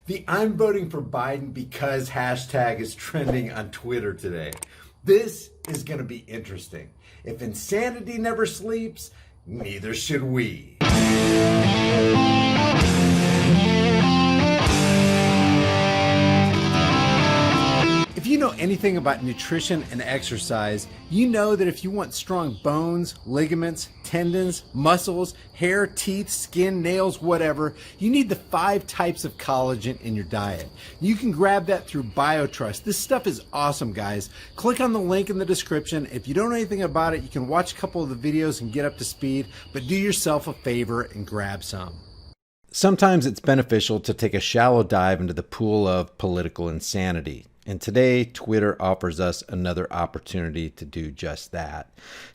The I'm voting for Biden because hashtag is trending on Twitter today. This is going to be interesting. If insanity never sleeps, neither should we. If you know anything about nutrition and exercise, you know that if you want strong bones, ligaments, tendons, muscles, hair, teeth, skin, nails, whatever, you need the 5 types of collagen in your diet. You can grab that through BioTrust. This stuff is awesome, guys. Click on the link in the description. If you don't know anything about it, you can watch a couple of the videos and get up to speed, but do yourself a favor and grab some. Sometimes it's beneficial to take a shallow dive into the pool of political insanity. And today, Twitter offers us another opportunity to do just that.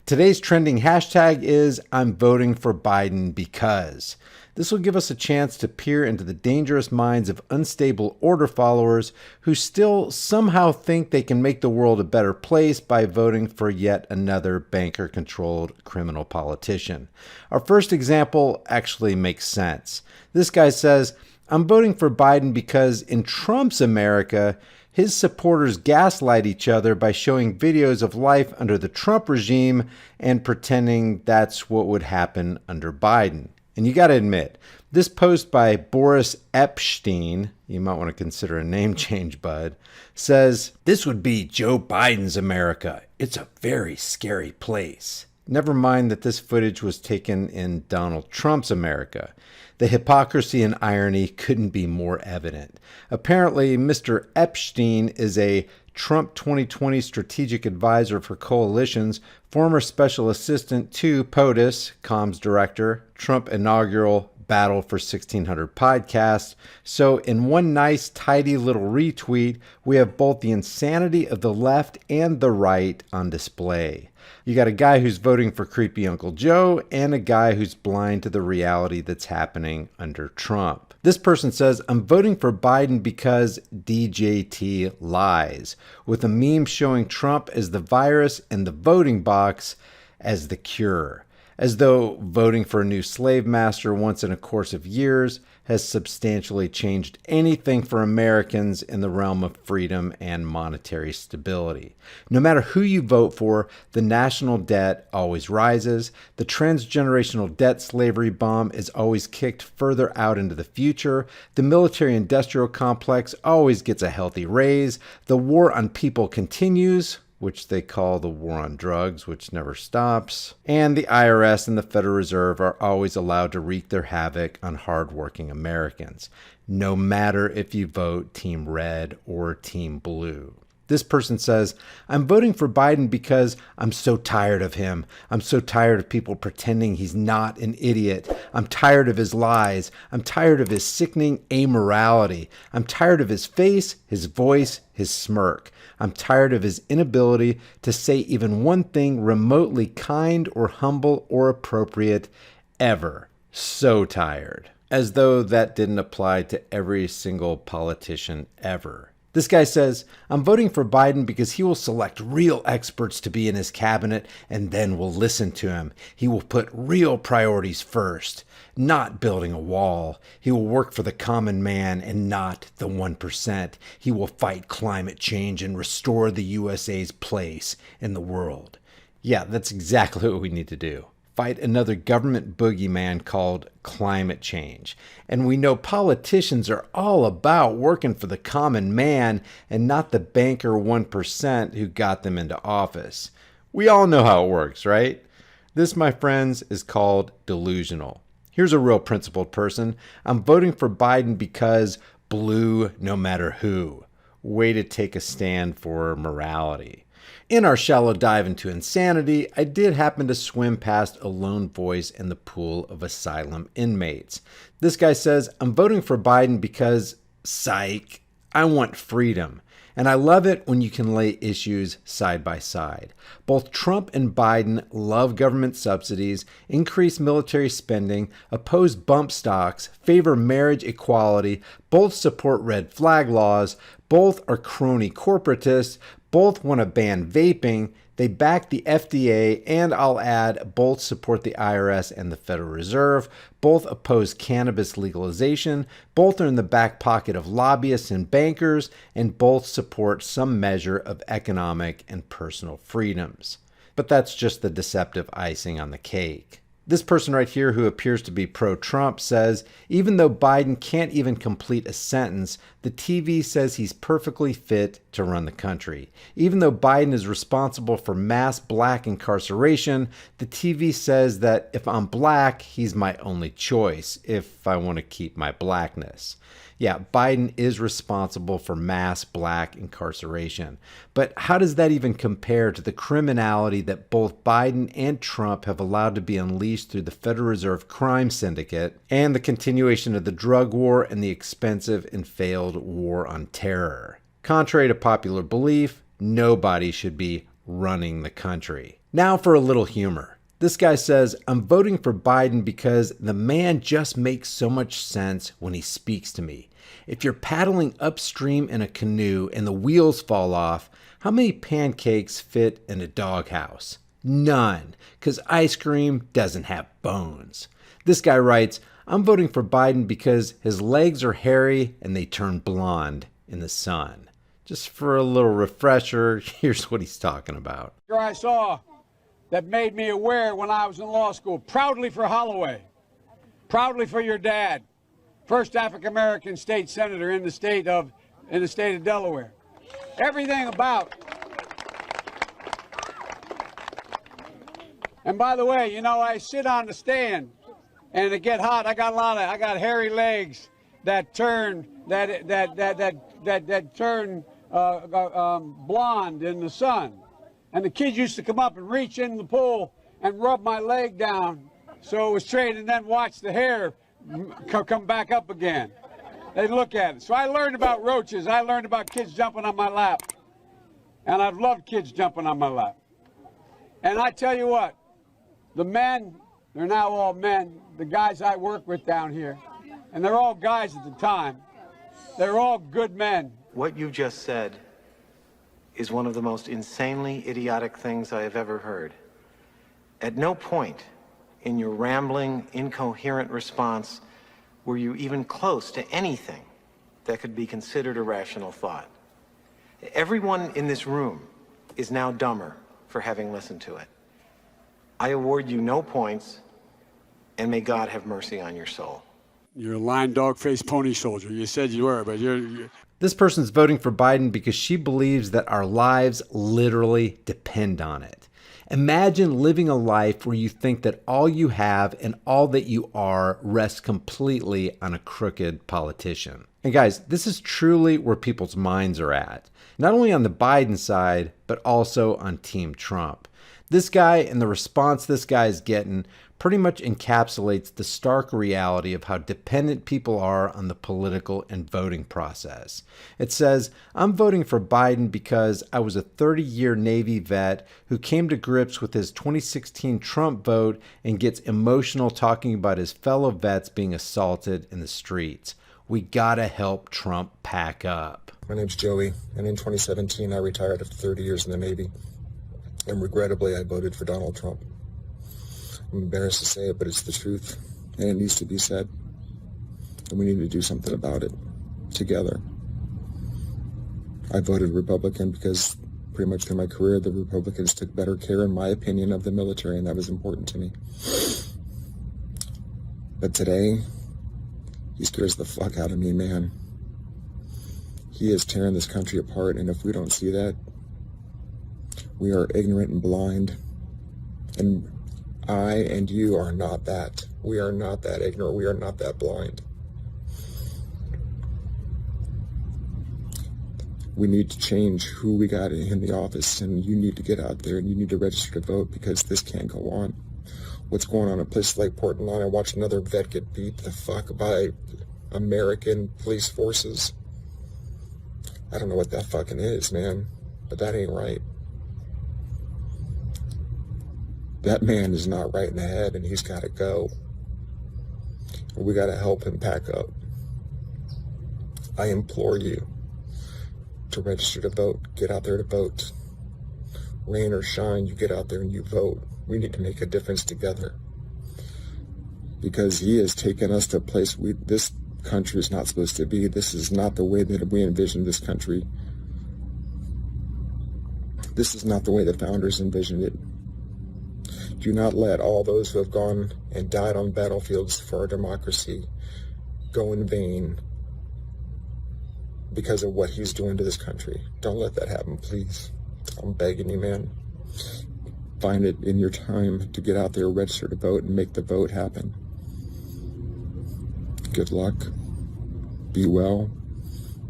Today's trending hashtag is I'm voting for Biden because. This will give us a chance to peer into the dangerous minds of unstable order followers who still somehow think they can make the world a better place by voting for yet another banker-controlled criminal politician. Our first example actually makes sense. This guy says, I'm voting for Biden because in Trump's America, his supporters gaslight each other by showing videos of life under the Trump regime and pretending that's what would happen under Biden. And you got to admit, this post by Boris Epshteyn, you might want to consider a name change, bud, says, this would be Joe Biden's America. It's a very scary place. Never mind that this footage was taken in Donald Trump's America. The hypocrisy and irony couldn't be more evident. Apparently, Mr. Epshteyn is a Trump 2020 strategic advisor for coalitions, former special assistant to POTUS, comms director, Trump inaugural Battle for 1600 podcast. So in one nice, tidy little retweet, we have both the insanity of the left and the right on display. You got a guy who's voting for creepy Uncle Joe and a guy who's blind to the reality that's happening under Trump. This person says, I'm voting for Biden because DJT lies, with a meme showing Trump as the virus and the voting box as the cure. As though voting for a new slave master once in a course of years has substantially changed anything for Americans in the realm of freedom and monetary stability. No matter who you vote for, the national debt always rises. The transgenerational debt slavery bomb is always kicked further out into the future. The military-industrial complex always gets a healthy raise. The war on people continues, which they call the war on drugs, which never stops. And the IRS and the Federal Reserve are always allowed to wreak their havoc on hardworking Americans, no matter if you vote Team Red or Team Blue. This person says, I'm voting for Biden because I'm so tired of him. I'm so tired of people pretending he's not an idiot. I'm tired of his lies. I'm tired of his sickening amorality. I'm tired of his face, his voice, his smirk. I'm tired of his inability to say even one thing remotely kind or humble or appropriate ever. So tired. As though that didn't apply to every single politician ever. This guy says, I'm voting for Biden because he will select real experts to be in his cabinet and then will listen to him. He will put real priorities first, not building a wall. He will work for the common man and not the 1%. He will fight climate change and restore the USA's place in the world. Yeah, that's exactly what we need to do. Fight another government boogeyman called climate change. And we know politicians are all about working for the common man and not the banker 1% who got them into office. We all know how it works, right? This, my friends, is called delusional. Here's a real principled person. I'm voting for Biden because blue no matter who. Way to take a stand for morality. In our shallow dive into insanity, I did happen to swim past a lone voice in the pool of asylum inmates. This guy says, I'm voting for Biden because, psych, I want freedom. And I love it when you can lay issues side by side. Both Trump and Biden love government subsidies, increase military spending, oppose bump stocks, favor marriage equality, both support red flag laws, both are crony corporatists, both want to ban vaping. They back the FDA, and I'll add, both support the IRS and the Federal Reserve. Both oppose cannabis legalization. Both are in the back pocket of lobbyists and bankers, and both support some measure of economic and personal freedoms. But that's just the deceptive icing on the cake. This person right here, who appears to be pro-Trump, says, even though Biden can't even complete a sentence, the TV says he's perfectly fit to run the country. Even though Biden is responsible for mass black incarceration, the TV says that if I'm black, he's my only choice if I want to keep my blackness. Yeah, Biden is responsible for mass black incarceration. But how does that even compare to the criminality that both Biden and Trump have allowed to be unleashed through the Federal Reserve crime syndicate and the continuation of the drug war and the expensive and failed war on terror? Contrary to popular belief, nobody should be running the country. Now for a little humor. This guy says, I'm voting for Biden because the man just makes so much sense when he speaks to me. If you're paddling upstream in a canoe and the wheels fall off, how many pancakes fit in a doghouse? None, because ice cream doesn't have bones. This guy writes, I'm voting for Biden because his legs are hairy and they turn blonde in the sun. Just for a little refresher, here's what he's talking about. I saw that made me aware when I was in law school. Proudly for Holloway. Proudly for your dad. First African-American state senator in the state of Delaware. Everything about. And by the way, you know, I sit on the stand and it get hot. I got hairy legs that turn blonde in the sun. And the kids used to come up and reach in the pool and rub my leg down so it was straight, and then watch the hair come back up again. They'd look at it. So I learned about roaches. I learned about kids jumping on my lap. And I've loved kids jumping on my lap. And I tell you what, the men, they're now all men, the guys I work with down here, and they're all guys at the time, they're all good men. What you just said is one of the most insanely idiotic things I have ever heard. At no point in your rambling, incoherent response were you even close to anything that could be considered a rational thought. Everyone in this room is now dumber for having listened to it. I award you no points, and may God have mercy on your soul. You're a lying dog-faced pony soldier. You said you were, but you're... This person's voting for Biden because she believes that our lives literally depend on it. Imagine living a life where you think that all you have and all that you are rests completely on a crooked politician. And guys, this is truly where people's minds are at. Not only on the Biden side, but also on Team Trump. This guy and the response this guy is getting pretty much encapsulates the stark reality of how dependent people are on the political and voting process. It says, I'm voting for Biden because I was a 30-year Navy vet who came to grips with his 2016 Trump vote and gets emotional talking about his fellow vets being assaulted in the streets. We gotta help Trump pack up. My name's Joey, and in 2017 I retired after 30 years in the Navy. And regrettably, I voted for Donald Trump. I'm embarrassed to say it, but it's the truth, and it needs to be said. And we need to do something about it, together. I voted Republican because pretty much through my career, the Republicans took better care, in my opinion, of the military, and that was important to me. But today, he scares the fuck out of me, man. He is tearing this country apart, and if we don't see that, we are ignorant and blind. And I and you are not that. We are not that ignorant. We are not that blind. We need to change who we got in the office, and you need to get out there and you need to register to vote, because this can't go on. What's going on in places like Portland? I watched another vet get beat the fuck by American police forces. I don't know what that fucking is, man, but that ain't right. That man is not right in the head, and he's got to go. We got to help him pack up. I implore you to register to vote. Get out there to vote. rain or shine, you get out there and you vote. We need to make a difference together, because he has taken us to a place this country is not supposed to be. This is not the way that we envisioned this country. This is not the way the founders envisioned it. Do not let all those who have gone and died on battlefields for our democracy go in vain because of what he's doing to this country. Don't let that happen, please. I'm begging you, man. Find it in your time to get out there, register to vote, and make the vote happen. Good luck. Be well.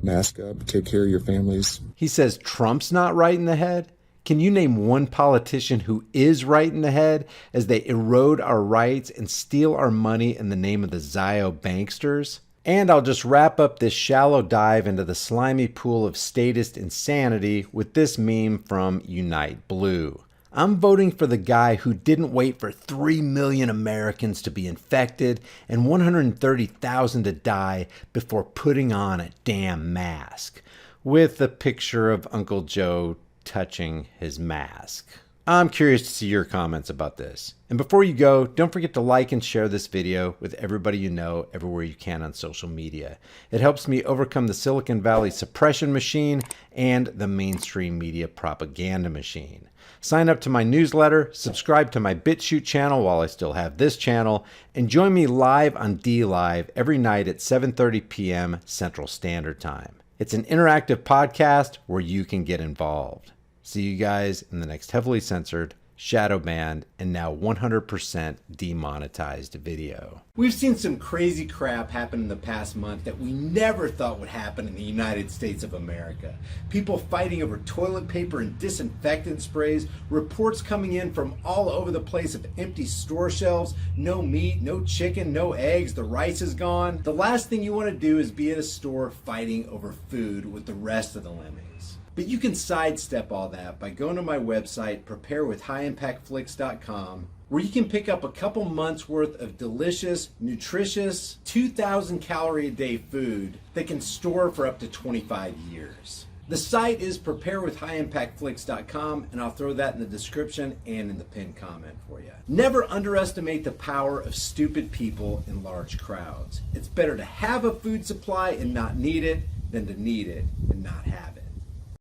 Mask up. Take care of your families. He says Trump's not right in the head. Can you name one politician who is right in the head as they erode our rights and steal our money in the name of the Zio banksters? And I'll just wrap up this shallow dive into the slimy pool of statist insanity with this meme from Unite Blue. I'm voting for the guy who didn't wait for 3 million Americans to be infected and 130,000 to die before putting on a damn mask, with a picture of Uncle Joe touching his mask. I'm curious to see your comments about this. And before you go, don't forget to like and share this video with everybody you know everywhere you can on social media. It helps me overcome the Silicon Valley suppression machine and the mainstream media propaganda machine. Sign up to my newsletter, subscribe to my BitChute channel while I still have this channel, and join me live on DLive every night at 7:30 p.m. Central Standard Time. It's an interactive podcast where you can get involved. See you guys in the next heavily censored, shadow banned, and now 100% demonetized video. We've seen some crazy crap happen in the past month that we never thought would happen in the United States of America. People fighting over toilet paper and disinfectant sprays, reports coming in from all over the place of empty store shelves, no meat, no chicken, no eggs, the rice is gone. The last thing you want to do is be at a store fighting over food with the rest of the lemmings. But you can sidestep all that by going to my website, preparewithhighimpactflix.com, where you can pick up a couple months worth of delicious, nutritious, 2,000 calorie a day food that can store for up to 25 years. The site is preparewithhighimpactflix.com, and I'll throw that in the description and in the pinned comment for you. Never underestimate the power of stupid people in large crowds. It's better to have a food supply and not need it than to need it and not have it.